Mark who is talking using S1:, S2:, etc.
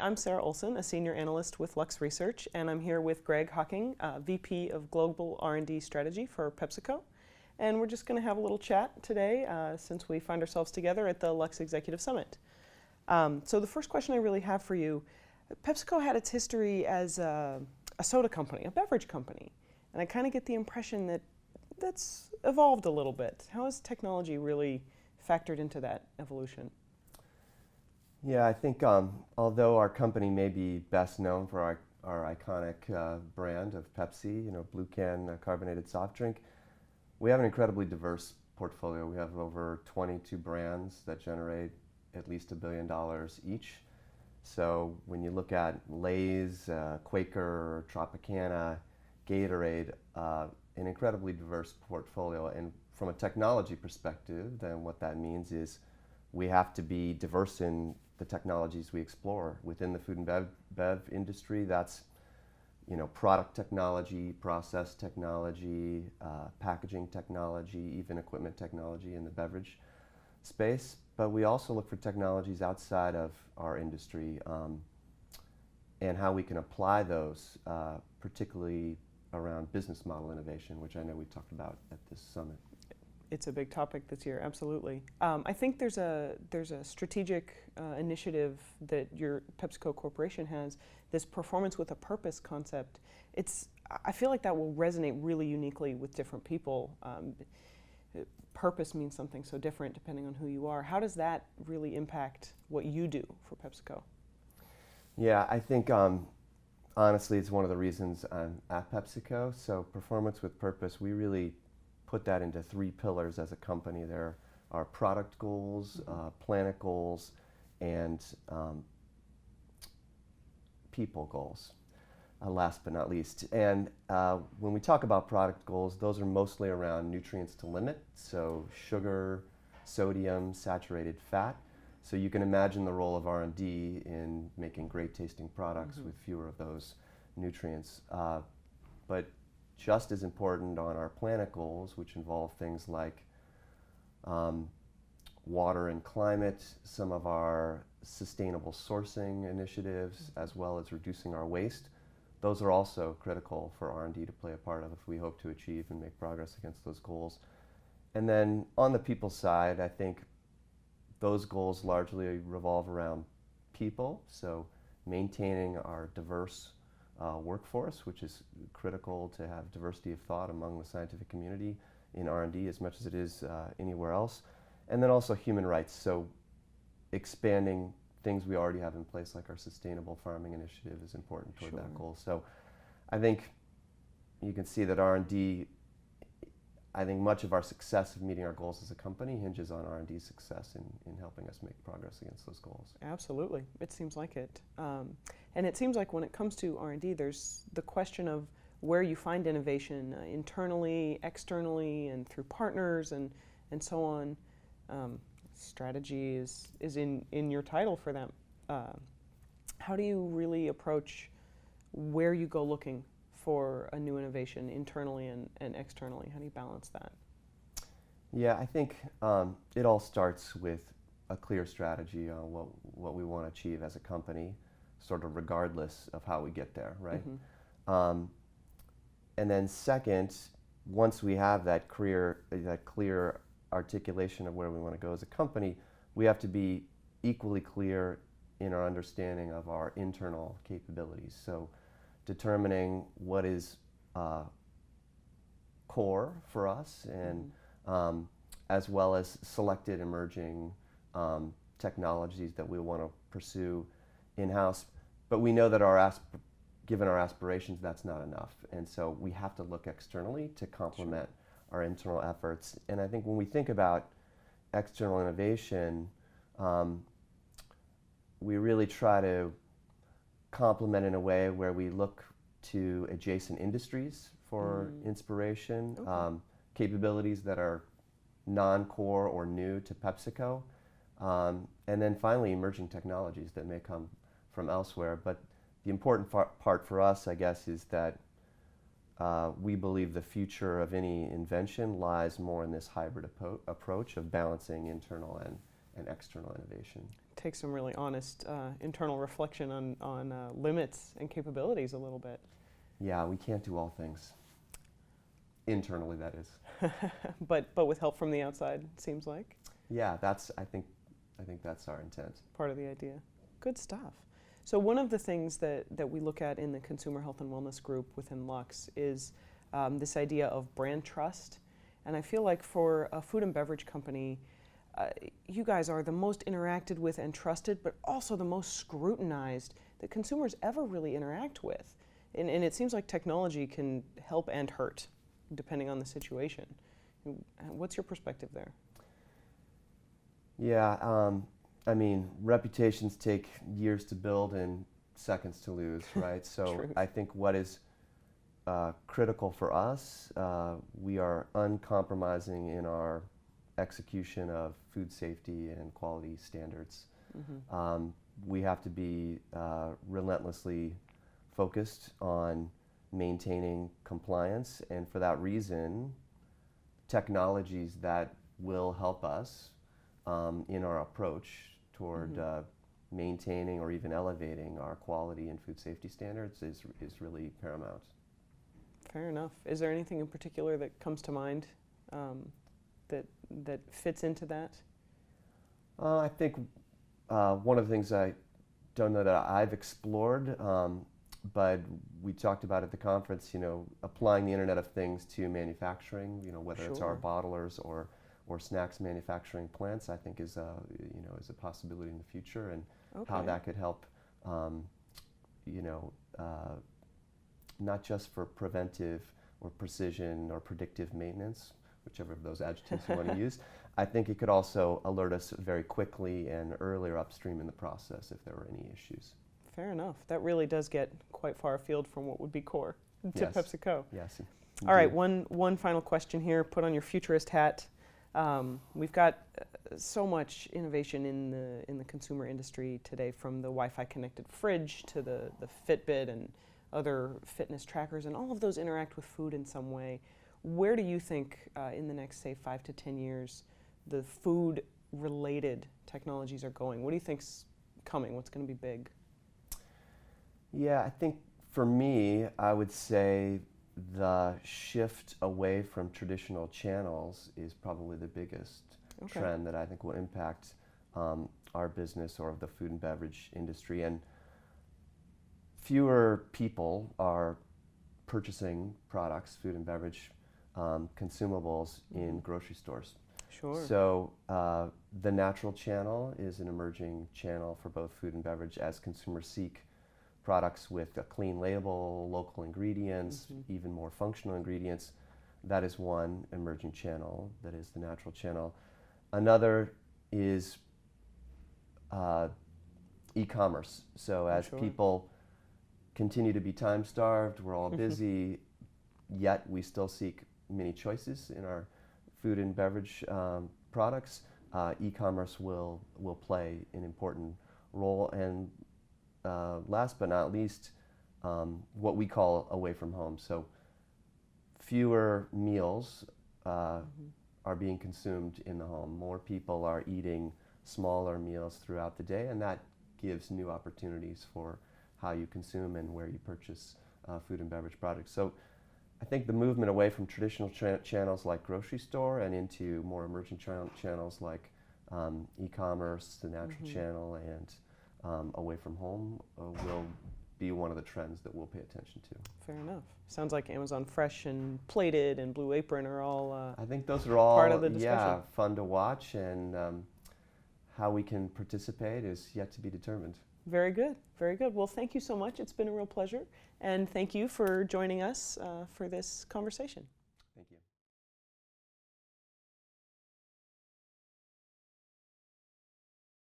S1: I'm Sara Olson, a senior analyst with Lux Research, and I'm here with Greg Hocking, VP of Global R&D Strategy for PepsiCo. And we're just going to have a little chat today since we find ourselves together at the Lux Executive Summit. So the first question I really have for you, PepsiCo had its history as a soda company, a beverage company, and I kind of get the impression that that's evolved a little bit. How has technology really factored into that evolution?
S2: Yeah, I think although our company may be best known for our iconic brand of Pepsi, blue can carbonated soft drink, we have an incredibly diverse portfolio. We have over 22 brands that generate at least $1 billion each. So when you look at Lay's, Quaker, Tropicana, Gatorade, an incredibly diverse portfolio. And from a technology perspective, then what that means is we have to be diverse in the technologies we explore within the food and bev industry. That's product technology, process technology, packaging technology, even equipment technology in the beverage space. But we also look for technologies outside of our industry and how we can apply those, particularly around business model innovation, which I know we talked about at this summit.
S1: It's a big topic this year, absolutely. I think there's a strategic initiative that your PepsiCo Corporation has, this performance with a purpose concept. I feel like that will resonate really uniquely with different people. Purpose means something so different depending on who you are. How does that really impact what you do for PepsiCo?
S2: Yeah, I think honestly it's one of the reasons I'm at PepsiCo. So performance with purpose, we really put that into 3 pillars as a company. There are product goals, planet goals, and people goals, last but not least. And when we talk about product goals, those are mostly around nutrients to limit, so sugar, sodium, saturated fat. So you can imagine the role of R&D in making great tasting products with fewer of those nutrients. But just as important on our planet goals, which involve things like water and climate, some of our sustainable sourcing initiatives, as well as reducing our waste, those are also critical for R&D to play a part of if we hope to achieve and make progress against those goals. And then on the people side, I think those goals largely revolve around people, so maintaining our diverse workforce, which is critical to have diversity of thought among the scientific community in R&D as much as it is anywhere else. And then also human rights, so expanding things we already have in place like our sustainable farming initiative is important toward that goal. So I think you can see that R&D, I think much of our success of meeting our goals as a company hinges on R&D's success in helping us make progress against those goals.
S1: Absolutely, it seems like it. And it seems like when it comes to R&D, there's the question of where you find innovation internally, externally, and through partners and so on. Strategy is in your title for them. How do you really approach where you go looking for a new innovation internally and externally? How do you balance that?
S2: Yeah, I think it all starts with a clear strategy on what we want to achieve as a company, sort of regardless of how we get there, right? And then second, once we have that clear articulation of where we want to go as a company, we have to be equally clear in our understanding of our internal capabilities. So determining what is core for us and as well as selected emerging technologies that we want to pursue in-house. But we know that given our aspirations, that's not enough. And so we have to look externally to complement our internal efforts. And I think when we think about external innovation, we really try to complement in a way where we look to adjacent industries for inspiration, capabilities that are non-core or new to PepsiCo, and then finally emerging technologies that may come from elsewhere. But the important part for us, I guess, is that we believe the future of any invention lies more in this hybrid approach of balancing internal and external innovation.
S1: takes some really honest internal reflection on limits and capabilities a little bit.
S2: Yeah, we can't do all things. Internally, that is.
S1: but with help from the outside, it seems like.
S2: Yeah, I think that's our intent.
S1: Part of the idea. Good stuff. So one of the things that we look at in the Consumer Health and Wellness group within Lux is this idea of brand trust. And I feel like for a food and beverage company, you guys are the most interacted with and trusted, but also the most scrutinized that consumers ever really interact with. And it seems like technology can help and hurt, depending on the situation. What's your perspective there?
S2: Yeah, I mean, reputations take years to build and seconds to lose, right? So
S1: True.
S2: I think what is critical for us, we are uncompromising in our execution of food safety and quality standards.
S1: Mm-hmm.
S2: We have to be relentlessly focused on maintaining compliance, and for that reason, technologies that will help us in our approach toward maintaining or even elevating our quality and food safety standards is really paramount.
S1: Fair enough. Is there anything in particular that comes to mind that fits into that?
S2: I think one of the things I don't know that I've explored, but we talked about at the conference, applying the Internet of Things to manufacturing, whether it's our bottlers or snacks manufacturing plants, I think is a possibility in the future, and how that could help, not just for preventive or precision or predictive maintenance, whichever of those adjectives you want to use. I think it could also alert us very quickly and earlier upstream in the process if there were any issues.
S1: Fair enough. That really does get quite far afield from what would be core to PepsiCo.
S2: Yes.
S1: All right, one final question here. Put on your futurist hat. We've got so much innovation in the consumer industry today, from the Wi-Fi connected fridge to the Fitbit and other fitness trackers, and all of those interact with food in some way. Where do you think in the next, say, 5 to 10 years, the food-related technologies are going? What do you think's coming? What's going to be big?
S2: Yeah, I think for me, I would say the shift away from traditional channels is probably the biggest trend that I think will impact our business or the food and beverage industry. And fewer people are purchasing products, food and beverage consumables in grocery stores.
S1: Sure.
S2: So the natural channel is an emerging channel for both food and beverage as consumers seek products with a clean label, local ingredients, even more functional ingredients. That is one emerging channel, that is the natural channel. Another is e-commerce. So as people continue to be time-starved, we're all busy, yet we still seek many choices in our food and beverage products. E-commerce will play an important role. And last but not least, what we call away from home. So fewer meals are being consumed in the home. More people are eating smaller meals throughout the day, and that gives new opportunities for how you consume and where you purchase food and beverage products. So I think the movement away from traditional channels like grocery store and into more emerging channels like e-commerce, the natural channel, and away from home will be one of the trends that we'll pay attention to.
S1: Fair enough. Sounds like Amazon Fresh and Plated and Blue Apron are all
S2: I think those are all
S1: part of the discussion.
S2: Fun to watch, and how we can participate is yet to be determined.
S1: Very good. Very good. Well, thank you so much. It's been a real pleasure. And thank you for joining us for this conversation.